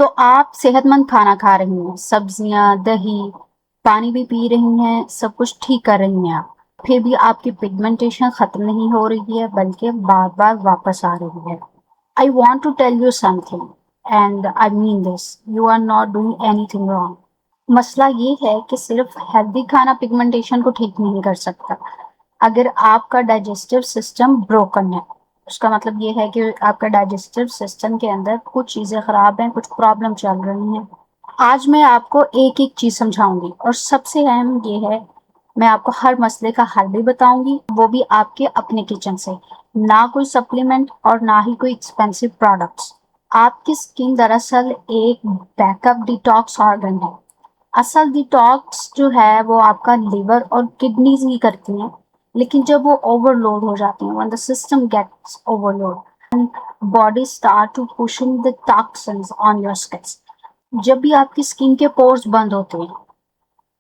तो आप सेहतमंद खाना खा रही हैं, सब्जियां, दही, पानी भी पी रही हैं, सब कुछ ठीक कर रही हैं आप। फिर भी आपकी पिगमेंटेशन खत्म नहीं हो रही है, बल्कि बार बार वापस आ रही है। I want to tell you something and I mean this, you are not doing anything wrong. मसला ये है कि सिर्फ हेल्दी खाना पिगमेंटेशन को ठीक नहीं कर सकता। अगर आपका डाइजेस्टिव सिस्टम ब्रोकन है, उसका मतलब ये है कि आपका डाइजेस्टिव सिस्टम के अंदर कुछ चीजें खराब हैं, कुछ प्रॉब्लम चल रही हैं। आज मैं आपको एक एक चीज समझाऊंगी और सबसे अहम ये है, मैं आपको हर मसले का हल भी बताऊंगी, वो भी आपके अपने किचन से। ना कोई सप्लीमेंट और ना ही कोई एक्सपेंसिव प्रोडक्ट्स। आपकी स्किन दरअसल एक बैकअप डिटॉक्स ऑर्गन है। असल डिटॉक्स जो है वो आपका लिवर और किडनीज ही करती हैं। लेकिन जब वो ओवरलोड हो जाती हैं, when the system gets overload, body start to pushing the toxins on your skin। जब भी आपकी स्किन के पोर्स बंद होते हैं,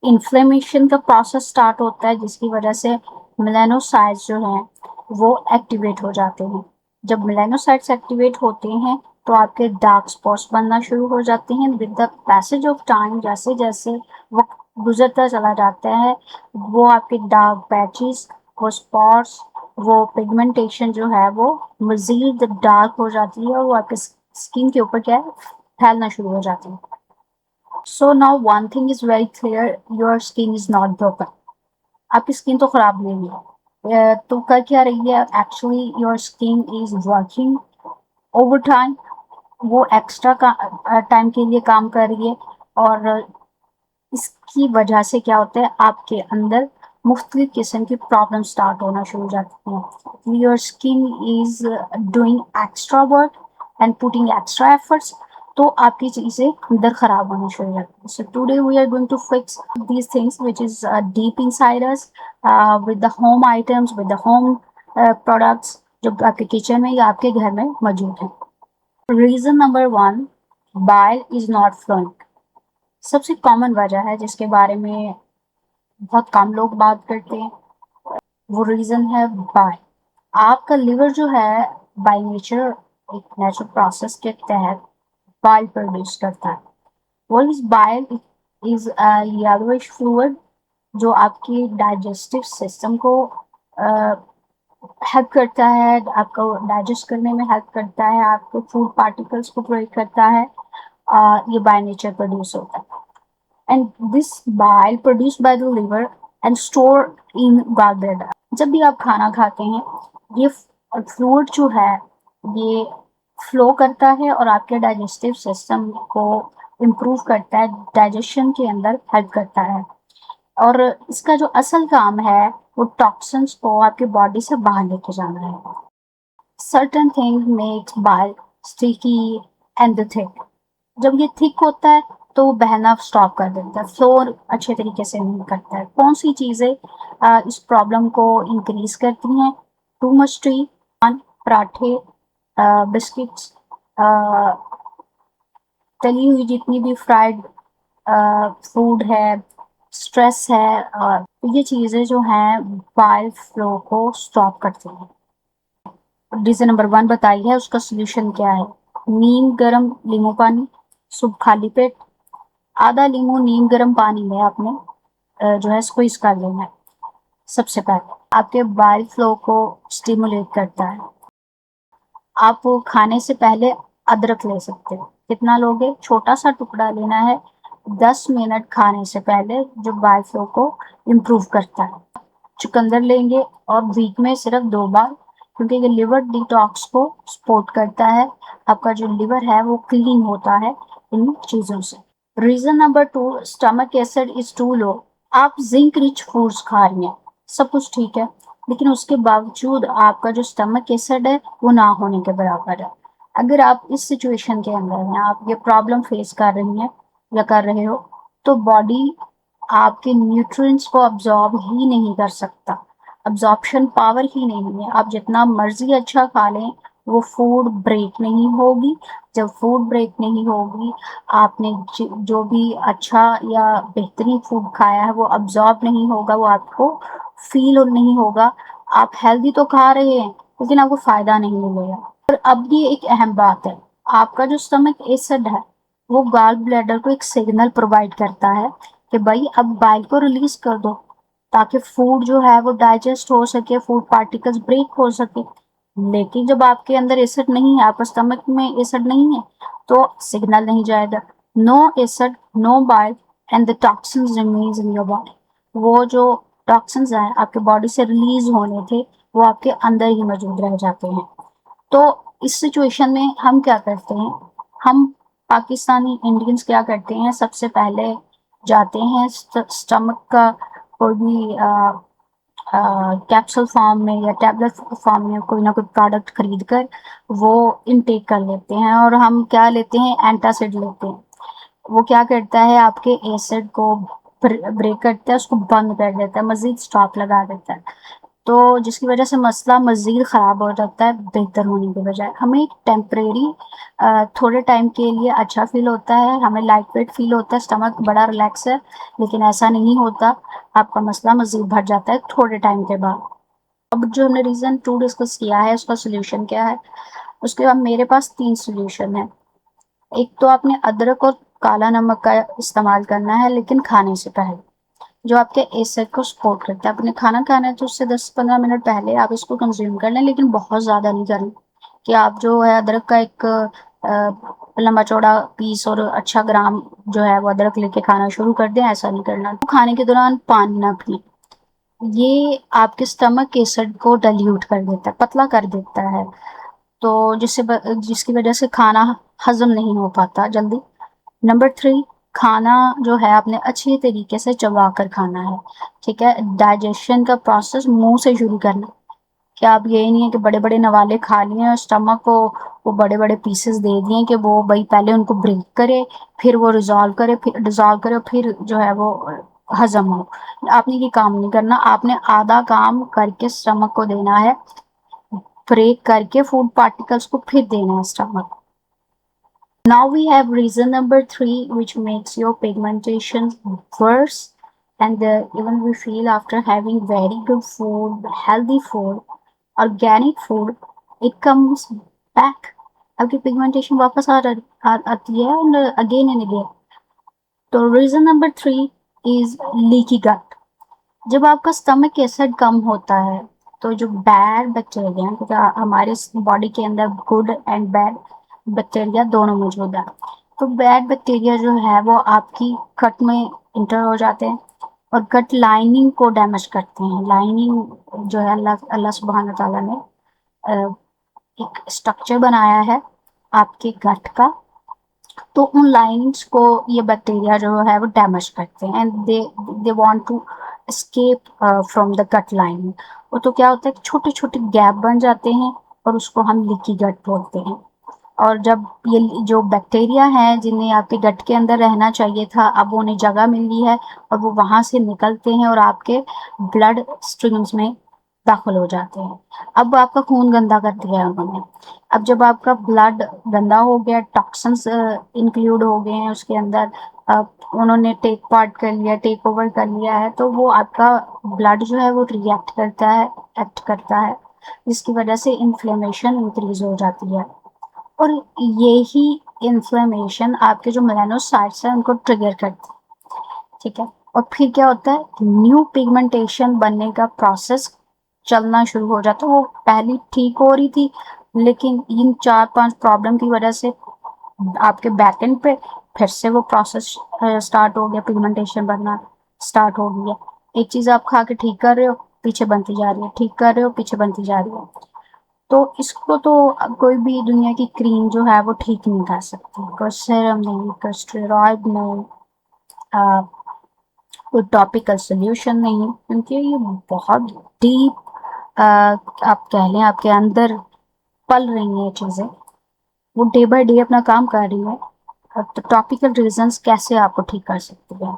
इन्फ्लेमेशन का प्रोसेस स्टार्ट होता है, जिसकी वजह से मेलानोसाइट्स जो हैं वो एक्टिवेट हो जाते हैं। जब मेलानोसाइट्स एक्टिवेट होते हैं तो आपके डार्क स्पॉट्स बनना शुरू हो जाते हैं। With the passage of time, जैसे जैसे वक्त गुजरता चला जाता है, वो आपके डार्क पैचेस, वो स्पॉट्स, वो पिगमेंटेशन जो है वो मजीद डार्क हो जाती है और वो आपके स्किन के ऊपर क्या है, फैलना शुरू हो जाती है। So now one thing is very clear, your skin is not broken. आपकी स्किन तो खराब नहीं है। तो कर क्या रही है? Actually your skin is working over time. वो एक्स्ट्रा का टाइम के लिए काम कर रही है, और इसकी वजह से क्या होता है, आपके अंदर मुख्तलिफ किस्म की प्रॉब्लम स्टार्ट होना शुरू हो जाती हैं। Your skin is doing extra work and putting extra efforts, तो आपकी चीजें अंदर खराब होना शुरू हो जाती हैं। So today we are going to fix these things which is deep inside us, with the home items, with the home products जो आपके किचन में या आपके घर में मौजूद हैं। Reason number one, bile is not flowing. सबसे कॉमन वजह है जिसके बारे में बहुत कम लोग बात करते हैं, वो रीजन है बाइल। आपका लिवर जो है बाय नेचर, एक नेचुरल प्रोसेस के तहत बाइल प्रोड्यूस करता है। वो इस बाइल इज येलोइश फ्लूइड जो आपकी डाइजेस्टिव सिस्टम को हेल्प करता है, आपको डाइजेस्ट करने में हेल्प करता है, आपके फूड पार्टिकल्स को प्रोवाइड करता है। ये बाय नेचर प्रोड्यूस होता है। and this bile produced by the liver and stored in gallbladder। जब भी आप खाना खाते हैं, ये फ्लूइड जो है ये फ्लो करता है और आपके डाइजेस्टिव सिस्टम को इम्प्रूव करता है, डाइजेशन के अंदर हेल्प करता है। और इसका जो असल काम है वो टॉक्सिन्स को आपके बॉडी से बाहर लेके जाना है। Certain thing makes bile sticky and thick. जब ये थिक होता है तो वो बहना स्टॉप कर देता है, फ्लोर अच्छे तरीके से नहीं करता है। कौन सी चीज़ें इस प्रॉब्लम को इंक्रीज करती हैं? टू मच टी, पराठे, बिस्किट्स, तली हुई जितनी भी फ्राइड फूड है, स्ट्रेस है, तो ये चीज़ें जो हैं बाइल फ्लो को स्टॉप करती हैं। रीजन नंबर वन बताई है, उसका सोल्यूशन क्या है? नीम गर्म नींबू पानी, सुबह खाली पेट आधा नींबू नीम गर्म पानी में आपने जो है स्क्वीज कर लेना है। सबसे पहले आपके बाइल फ्लो को स्टिमुलेट करता है। आप खाने से पहले अदरक ले सकते हो। कितना लोगे? छोटा सा टुकड़ा लेना है। 10 मिनट खाने से पहले, जो बाइल फ्लो को इम्प्रूव करता है। चुकंदर लेंगे और वीक में सिर्फ 2 बार, क्योंकि ये लिवर डिटॉक्स को सपोर्ट करता है। आपका जो लिवर है वो क्लीन होता है इन चीज़ों से। Reason number two, stomach acid is too low. आप जिंक रिच फूड्स खा रही हैं, सब कुछ ठीक है, लेकिन उसके बावजूद आपका जो स्टमक एसिड है वो ना होने के बराबर है। अगर आप इस सिचुएशन के अंदर हैं, आप ये प्रॉब्लम फेस कर रही हैं या कर रहे हो, तो बॉडी आपके न्यूट्रिएंट्स को अब्जॉर्ब ही नहीं कर सकता। अब्जॉर्प्शन पावर ही नहीं है। आप जितना मर्जी अच्छा खा लें, वो फूड ब्रेक नहीं होगी। जब फूड ब्रेक नहीं होगी, आपने जो भी अच्छा या बेहतरीन फूड खाया है वो अब्जॉर्ब नहीं होगा, वो आपको फील नहीं होगा। आप हेल्दी तो खा रहे हैं लेकिन आपको फायदा नहीं मिलेगा। और अब ये एक अहम बात है, आपका जो स्टमक एसिड है وہ گال بلیڈر کو ایک سگنل پرووائڈ کرتا ہے کہ بھائی اب بائل کو ریلیز کر دو تاکہ فوڈ جو ہے وہ ڈائجسٹ ہو سکے، فوڈ پارٹیکلز بریک ہو سکے. لیکن جب آپ کے اندر ایسڈ نہیں ہے، آپ کا اسٹمک میں ایسڈ نہیں ہے، تو سگنل نہیں جائے گا. No acid, no bile and the toxins remains in your body. وہ جو ٹاکسنز ہیں آپ کے باڈی سے ریلیز ہونے تھے وہ آپ کے اندر ہی موجود رہ جاتے ہیں. تو اس سچویشن میں ہم کیا کرتے ہیں، ہم پاکستانی انڈینز کیا کرتے ہیں، سب سے پہلے جاتے ہیں اسٹمک کا کوئی بھی کیپسول فارم میں یا ٹیبلٹ فارم میں کوئی نہ کوئی پروڈکٹ خرید کر وہ انٹیک کر لیتے ہیں. اور ہم کیا لیتے ہیں، اینٹاسڈ لیتے ہیں. وہ کیا کرتا ہے، آپ کے ایسڈ کو بریک کرتا ہے، اس کو بند کر دیتا ہے، مزید اسٹاپ لگا دیتا ہے. تو جس کی وجہ سے مسئلہ مزید خراب ہو جاتا ہے بہتر ہونے کے بجائے. ہمیں ایک ٹیمپریری تھوڑے ٹائم کے لیے اچھا فیل ہوتا ہے، ہمیں لائٹ ویٹ فیل ہوتا ہے، اسٹمک بڑا ریلیکس ہے، لیکن ایسا نہیں ہوتا. آپ کا مسئلہ مزید بڑھ جاتا ہے تھوڑے ٹائم کے بعد. اب جو ہم نے ریزن 2 ڈسکس کیا ہے، اس کا سولوشن کیا ہے، اس کے بعد میرے پاس 3 سولوشن ہیں. ایک تو آپ نے ادرک اور کالا نمک کا استعمال کرنا ہے، لیکن کھانے سے پہلے، جو آپ کے ایسڈ کو سپورٹ کرتا ہے. آپ نے کھانا کھانا ہے تو اس سے 10-15 منٹ پہلے آپ اس کو کنزیوم کر لیں، لیکن بہت زیادہ نہیں کریں کہ آپ جو ہے ادرک کا ایک لمبا چوڑا پیس اور اچھا گرام جو ہے وہ ادرک لے کے کھانا شروع کر دیں. ایسا نہیں کرنا. کھانے کے دوران پانی نہ پئیں، یہ آپ کے اسٹمک ایسڈ کو ڈیلیوٹ کر دیتا ہے، پتلا کر دیتا ہے، تو جس کی وجہ سے کھانا ہضم نہیں ہو پاتا جلدی. نمبر 3، کھانا جو ہے آپ نے اچھی طریقے سے چبا کر کھانا ہے. ٹھیک ہے، ڈائجیشن کا پروسیس منہ سے شروع کرنا. کہ آپ یہی نہیں ہے کہ بڑے بڑے نوالے کھا لیے اور اسٹمک کو وہ بڑے بڑے پیسز دے دیے کہ وہ بھائی پہلے ان کو بریک کرے، پھر وہ ڈیزالو کرے اور پھر جو ہے وہ ہضم ہو. آپ نے یہ کام نہیں کرنا. آپ نے آدھا کام کر کے اسٹمک کو دینا ہے، بریک کر کے فوڈ پارٹیکلز کو پھر دینا ہے stomach. Now we have reason number 3, which makes your pigmentation worse. And even we feel after having very good food, healthy food, organic food, it comes back. आपकी pigmentation वापस आती है and again and again. तो reason number 3 is leaky gut. جب آپ کا stomach acid کم ہوتا ہے تو جو بیڈ بیکٹیریا ہیں، کیونکہ ہمارے باڈی کے another good and bad bacteria دونوں موجود ہیں، تو بیڈ بیکٹیریا جو ہے وہ آپ کی گٹ میں انٹر ہو جاتے ہیں اور گٹ لائننگ کو ڈیمیج کرتے ہیں. لائننگ جو ہے اللہ سبحانہ تعالیٰ نے ایک اسٹرکچر بنایا ہے آپ کے گٹ کا، تو ان لائنس کو یہ بیکٹیریا جو ہے وہ ڈیمیج کرتے ہیں and they want to escape from the gut line. وہ تو کیا ہوتا ہے، چھوٹے چھوٹے گیپ بن جاتے ہیں اور اس کو ہم لیکی گٹ بولتے ہیں. اور جب یہ جو بیکٹیریا ہیں جنہیں آپ کے گٹ کے اندر رہنا چاہیے تھا، اب انہیں جگہ مل گئی ہے اور وہ وہاں سے نکلتے ہیں اور آپ کے بلڈ اسٹریمز میں داخل ہو جاتے ہیں. اب آپ کا خون گندا کر دیا ہے انہوں نے. اب جب آپ کا بلڈ گندا ہو گیا، ٹاکسنس انکلوڈ ہو گئے ہیں اس کے اندر، انہوں نے ٹیک پارٹ کر لیا، ٹیک اوور کر لیا ہے، تو وہ آپ کا بلڈ جو ہے وہ ریئیکٹ کرتا ہے، ایکٹ کرتا ہے، جس کی وجہ سے انفلیمیشن انکریز ہو جاتی ہے. اور یہی انفلیمیشن آپ کے جو میلانوسائٹس ہیں ان کو ٹریگر کرتی ہے. ٹھیک ہے، اور پھر کیا ہوتا ہے، نیو پگمنٹیشن بننے کا پروسیس چلنا شروع ہو جاتا ہے. وہ پہلی ٹھیک ہو رہی تھی، لیکن ان 4-5 پرابلم کی وجہ سے آپ کے بیک اینڈ پہ پھر سے وہ پروسیس سٹارٹ ہو گیا، پگمنٹیشن بننا سٹارٹ ہو گیا. ایک چیز آپ کھا کے ٹھیک کر رہے ہو، پیچھے بنتی جا رہی ہے، ٹھیک کر رہے ہو، پیچھے بنتی جا رہی ہے. تو اس کو تو کوئی بھی دنیا کی کریم جو ہے وہ ٹھیک نہیں کر سکتی، کوئی سیرم نہیں، کوئی اسٹیرائڈ نہیں، کوئی ٹاپیکل سلیوشن نہیں، کیونکہ یہ بہت ڈیپ آپ کہہ لیں آپ کے اندر پل رہی ہیں یہ چیزیں، وہ ڈے بائی ڈے اپنا کام کر رہی ہیں. تو ٹاپیکل ریزنس کیسے آپ کو ٹھیک کر سکتی ہیں؟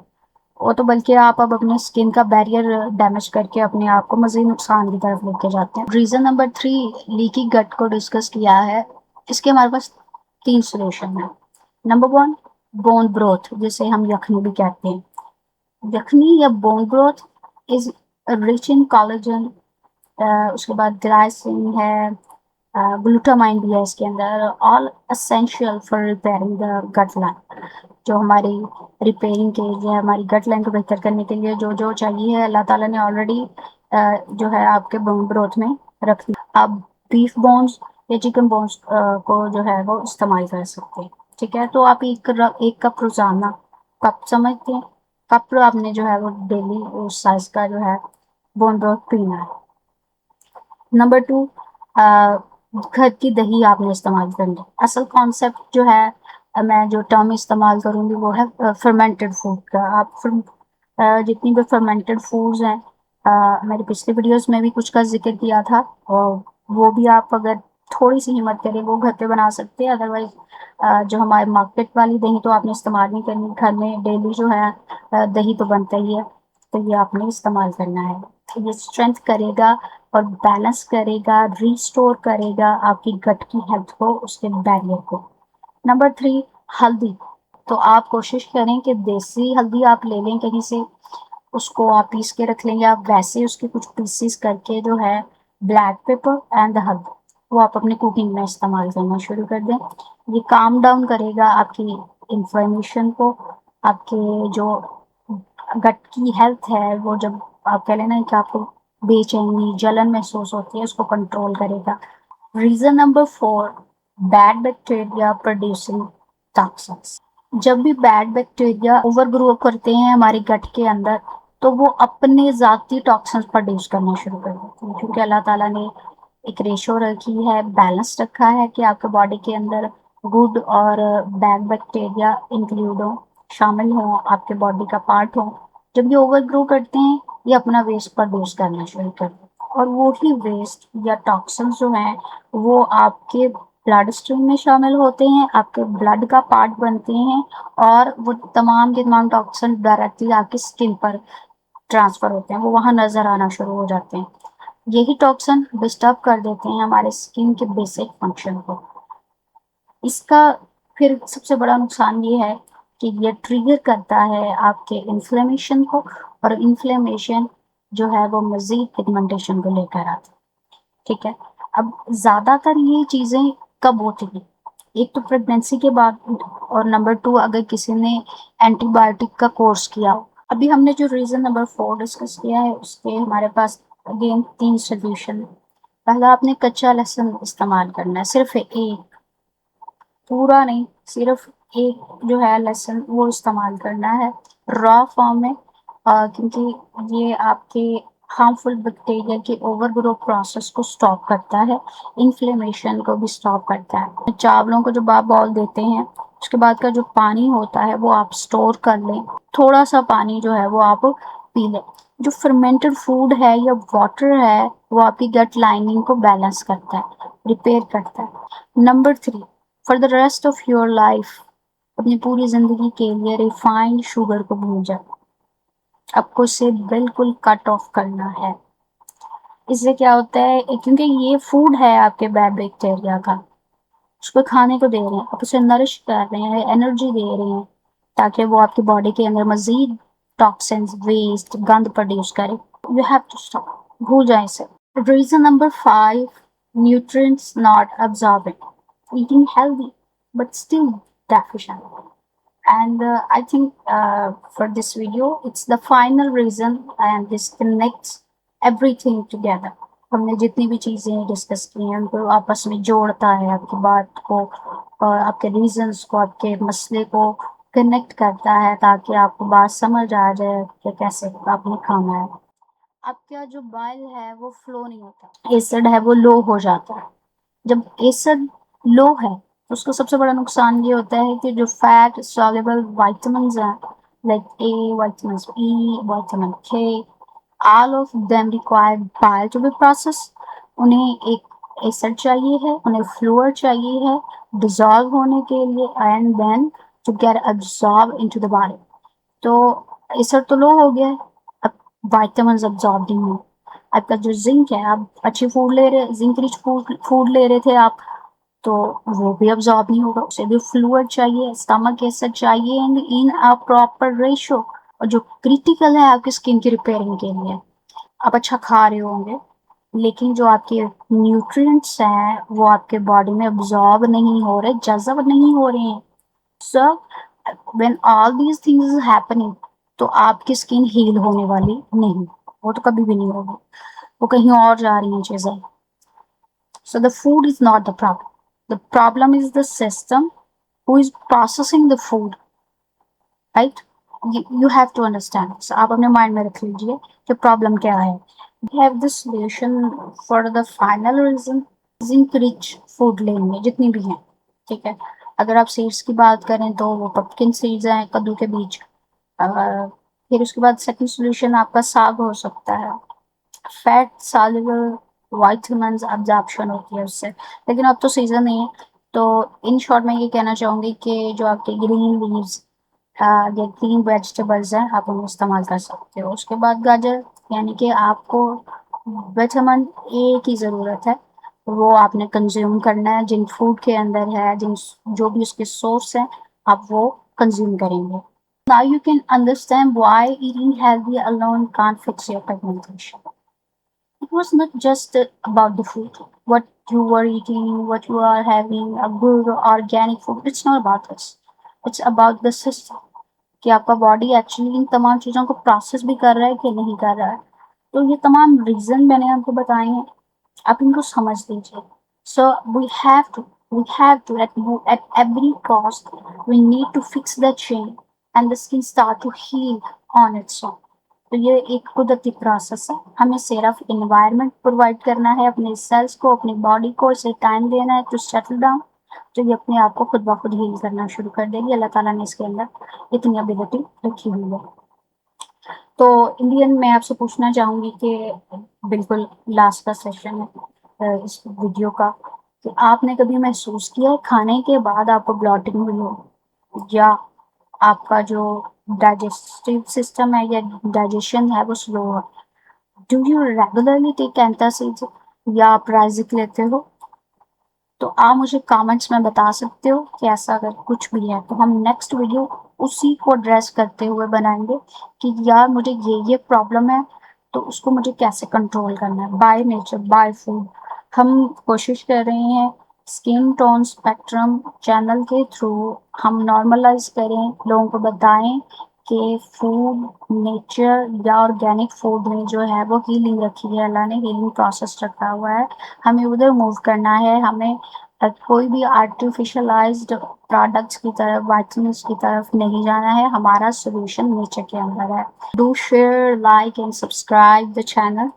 وہ تو بلکہ آپ اب اپنے اسکن کا بیریئر ڈیمیج کر کے اپنے آپ کو مزید نقصان کی طرف لے کے جاتے ہیں. ریزن نمبر 3 لیکی گٹ کو ڈسکس کیا ہے، اس کے ہمارے پاس 3 سولوشن ہیں. نمبر 1، بون گروتھ، جسے ہم یخنی بھی کہتے ہیں. یخنی یا bone growth is rich in collagen. اس کے بعد گلائسن ہے، ग्लूटामाइन भी है इसके अंदर, all essential for repairing the gut line. जो हमारी रिपेयरिंग के लिए, हमारी गट लाइन को बेहतर करने के लिए जो जो चाहिए है, अल्लाह ताला ने ऑलरेडी जो है आपके बोन ब्रोथ में रख दिया। आप बीफ बोन्स या चिकन बोन्स को जो है वो इस्तेमाल कर सकते हैं। ठीक है, तो आप एक कप रोजाना, कप समझते हैं, कप आपने जो है वो डेली उस साइज का जो है बोन ब्रोथ पीना है। नंबर 2, घर की दही आपने इस्तेमाल करनी है। असल कॉन्सेप्ट जो है, मैं जो टर्म इस्तेमाल करूँगी वो है फर्मेंटेड फूड का। आप जितनी भी फर्मेंटेड फूड्स हैं, मैंने पिछली वीडियोस में भी कुछ का जिक्र किया था, और वो भी आप अगर थोड़ी सी हिम्मत करें वो घर पे बना सकते हैं। अदरवाइज जो हमारे मार्केट वाली दही तो आपने इस्तेमाल नहीं करनी, घर में डेली जो है दही तो बनता ही है, तो ये आपने इस्तेमाल करना है। ये स्ट्रेंथ करेगा और बैलेंस करेगा, रिस्टोर करेगा आपकी गट की हेल्थ को, उसके बैरियर को। नंबर 3, हल्दी। तो आप कोशिश करें कि देसी हल्दी आप ले लें कहीं से, उसको आप पीस के रख लें, या वैसे उसके कुछ पीसेस करके जो है ब्लैक पेपर एंड हल्दी वो आप अपनी कुकिंग में इस्तेमाल करना शुरू कर दें। ये काम डाउन करेगा आपकी इन्फ्लेमेशन को, आपके जो गट की हेल्थ है वो, जब आप कह लेना कि आपको बेचैनी जलन महसूस होती है, उसको कंट्रोल करेगा। Reason number 4, bad bacteria producing toxins. जब भी बैड बैक्टीरिया ओवर ग्रो करते हैं हमारे गट के अंदर, तो वो अपने ज़ाती टॉक्सिन्स प्रोड्यूस करना शुरू कर देते हैं, क्योंकि अल्लाह ताला ने एक रेशो रखी है, बैलेंस रखा है कि आपके बॉडी के अंदर गुड और बैड बैक्टीरिया इंक्लूड हो, शामिल हों, आपके बॉडी का पार्ट हो। जब ये ओवर ग्रो करते हैं, ये अपना वेस्ट प्रोड्यूस करना शुरू कर देते हैं, और वो ही वेस्ट या टॉक्सिन्स जो हैं वो आपके ब्लड स्ट्रीम में शामिल होते हैं, आपके ब्लड का पार्ट बनते हैं, और वो तमाम के तमाम टॉक्सिन डायरेक्टली आपकी स्किन पर ट्रांसफर होते हैं, वो वहाँ नजर आना शुरू हो जाते हैं। यही टॉक्सिन डिस्टर्ब कर देते हैं हमारे स्किन के बेसिक फंक्शन को। इसका फिर सबसे बड़ा नुकसान ये है कि ये ट्रिगर करता है आपके इन्फ्लेमेशन को, और इन्फ्लेमेशन जो है वो मजीद पिगमेंटेशन को लेकर आता है। ठीक है, अब ज़्यादातर ये चीज़ें कब होती हैं? एक तो प्रेगनेंसी के बाद, और नंबर 2 अगर किसी ने एंटीबायोटिक का कोर्स किया हो। अभी हमने जो रीज़न नंबर 4 डिस्कस किया है, उसके हमारे पास अगेन 3 सॉल्यूशन है। पहला, आपने कच्चा लहसुन इस्तेमाल करना है, सिर्फ एक, पूरा नहीं, सिर्फ एक जो है लहसुन वो इस्तेमाल करना है रॉ फॉर्म में, क्योंकि ये आपके हार्मफुल बैक्टीरिया के ओवर ग्रो प्रोसेस को स्टॉप करता है, इन्फ्लेमेशन को भी स्टॉप करता है। चावलों को जब आप बॉल देते हैं, उसके बाद का जो पानी होता है वो आप स्टोर कर लें, थोड़ा सा पानी जो है वो आप पी लें। जो फर्मेंटेड फूड है या वाटर है, वो आपकी गट लाइनिंग को बैलेंस करता है, रिपेयर करता है। Number 3, for the rest of your life, अपनी पूरी जिंदगी के लिए रिफाइंड शुगर को भूल जाए, आपको इसे बिल्कुल कट ऑफ करना है। इससे क्या होता है, क्योंकि ये फूड है आपके बैड बैक्टीरिया का, उसको खाने को दे रहे हैं, आप उसे नरिश कर रहे हैं, एनर्जी दे रहे हैं, ताकि वो आपकी बॉडी के अंदर मजीद टॉक्सिन्स, वेस्ट, गंद प्रोड्यूस करे। यू हैव टू स्टॉप, भूल जाए इसे। Reason number 5, nutrients not absorbing, eating healthy but still deficient. And I think for this video it's the final reason, and this connects everything together. हमने जितनी भी चीज़ें discuss की हैं उनको आपस में जोड़ता है, आपकी बात को और आपके रीजंस को, आपके मसले को कनेक्ट करता है, ताकि आपको बात समझ आ जाए कि कैसे आपने खाना है। आपका जो बाइल है वो फ्लो नहीं होता, एसिड है वो लो हो जाता है। जब एसिड लो है तो उसका सबसे बड़ा नुकसान ये होता है कि जो फैट सॉल्युबल विटामिन्स हैं, like A, vitamin E, vitamin K, all of them require bile to be process. उन्हें एक एसिड चाहिए है, उन्हें फ्लूइड चाहिए है डिजॉल्व होने के लिए, and then to get absorb into the body. तो एसिड तो लो हो गया है, अब विटामिन्स अब्सॉर्ब नहीं हो। आपका जो जिंक है, आप अच्छी फूड ले रहे, जिंक रिच फूड ले रहे थे आप, तो वो भी अब्सॉर्ब नहीं होगा, उसे भी फ्लूइड चाहिए, स्टमक एसिड चाहिए, and in a proper ratio. और जो क्रिटिकल है आपकी स्किन की रिपेयरिंग के लिए, आप अच्छा खा रहे होंगे, لیکن جو آپ کے نیوٹرینٹس ہیں وہ آپ کے باڈی میں ابزارب نہیں ہو رہے، جذب نہیں ہو رہے ہیں. So when all these things happening تو آپ کی اسکن ہیل ہونے والی نہیں، وہ تو کبھی بھی نہیں ہوگی، وہ کہیں اور جا رہی ہیں چیزیں. So the food is not the problem. The problem is the system who is processing the food, right? You have to understand. So آپ اپنے مائنڈ میں رکھ لیجیے کہ پرابلم کیا ہے. We have the solution for the final reason. Zinc rich food لیں گے جتنی بھی ہیں، ٹھیک ہے. اگر آپ سیڈس کی بات کریں تو وہ پمپکن سیڈز ہیں، کدو کے بیج. پھر اس کے بعد سیکنڈ سولوشن آپ کا ساگ ہو سکتا ہے. فیٹ سالبل وائٹامنز ابزارپشن ہوتی ہے اس سے، لیکن اب تو سیزن نہیں ہے. تو ان شارٹ میں یہ کہنا چاہوں گی کہ جو آپ کے گرین لیوز یا گرین ویجیٹیبلز ہیں آپ انہیں استعمال کر سکتے ہو. اس کے بعد گاجر، یعنی کہ آپ کو وٹامن اے کی ضرورت ہے، وہ آپ نے کنزیوم کرنا ہے. جن فوڈ کے اندر ہے، جو بھی اس کے سورس ہیں آپ وہ کنزیوم کریں گے. Now you can understand why eating healthy alone can't fix your pigmentation. It was not just about the food, what you were eating, what you are having, a good organic food. It's not about this. It's about the system. کہ آپ کا body actually ان تمام چیزوں کو process بھی کر رہا ہے کہ نہیں کر رہا ہے. تو یہ تمام ریزن میں نے آپ کو بتائے ہیں، آپ ان کو سمجھ لیجیے. So we have to at every cost we need to fix the chain and the skin start to heal on its own. تو یہ ایک قدرتی پروسیس ہے. ہمیں صرف انوائرمنٹ پرووائڈ کرنا ہے اپنے سیلس کو، اپنی باڈی کو، اسے ٹائم دینا ہے ٹو سیٹل ڈاؤن، تو یہ اپنے آپ کو خود بخود ہیل کرنا شروع کر دے گی. اللہ تعالیٰ نے اس کے اندر اتنی ابیلٹی رکھی ہوئی ہے. تو انڈین میں آپ سے پوچھنا چاہوں گی کہ بالکل لاسٹ کا سیشن ہے اس ویڈیو کا، کہ آپ نے کبھی محسوس کیا ہے کھانے کے بعد آپ کو بلاٹنگ ہوئی ہو، یا آپ کا جو ڈائجسٹو سسٹم ہے یا ڈائجیشن ہے وہ سلو ہو؟ ڈو یو ریگولرلی ٹیک اینٹاسیڈ یا آپ رائزک لیتے ہو؟ تو آپ مجھے کامنٹس میں بتا سکتے ہو کہ ایسا اگر کچھ بھی ہے تو ہم نیکسٹ ویڈیو اسی کو ایڈریس کرتے ہوئے بنائیں گے کہ یار مجھے یہ پرابلم ہے تو اس کو مجھے کیسے کنٹرول کرنا ہے بائی نیچر بائی فوڈ. ہم کوشش کر رہے ہیں اسکن ٹون اسپیکٹرم چینل کے تھرو ہم نارملائز کریں، لوگوں کو بتائیں کہ فوڈ نیچر یا آرگینک فوڈ میں جو ہے وہ ہیلنگ رکھی ہے، اللہ نے ہیلنگ پروسیس رکھا ہوا ہے. ہمیں ادھر موو کرنا ہے، ہمیں کوئی بھی آرٹیفیشلائزڈ پروڈکٹس کی طرف، وائٹمنس کی طرف نہیں جانا ہے. ہمارا سولوشن نیچر کے اندر ہے. Do share, like and subscribe the channel.